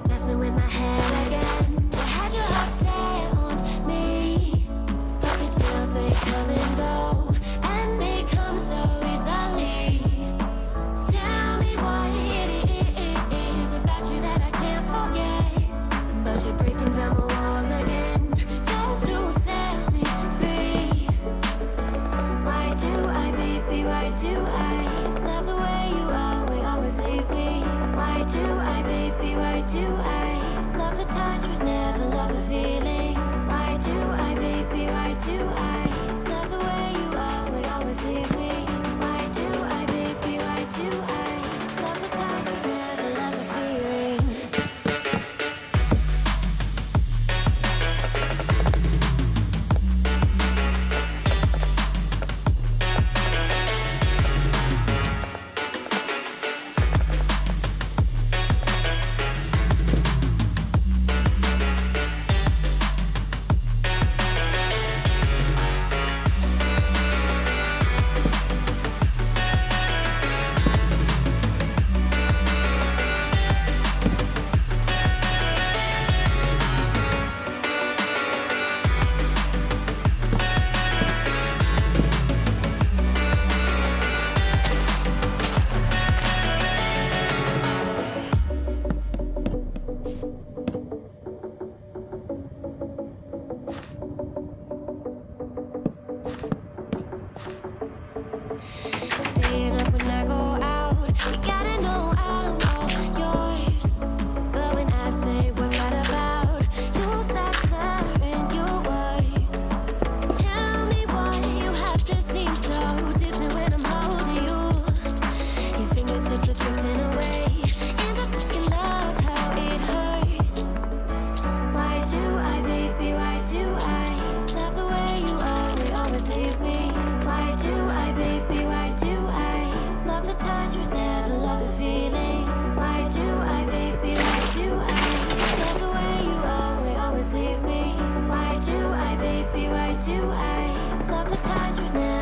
Messing with my head again. You had your heart set on me, but these feels they come and go, and they come so easily. Tell me what it is about you that I can't forget, but you're breaking down my walls again just to set me free. Why do I, baby, why do I love the way you always, always leave me? Why do I, baby, why do I love the touch but never love the feeling? Why do I, baby, why do I love the way you always, always leave me? Why do I, baby, why do I love the touch but never love the feeling? Staying up when I go out, you gotta know I'm all yours. But when I say what's that about, you start slurring your words. Tell me why you have to seem so distant when I'm holding you. Your fingertips are drifting away, and I fucking love how it hurts. Why do I, baby, why do I love the way you always, always leave me? Why do I, baby, why do I love the touch but never love the feeling? Why do I, baby, why do I love the way you always, always leave me? Why do I, baby, why do I love the touch but never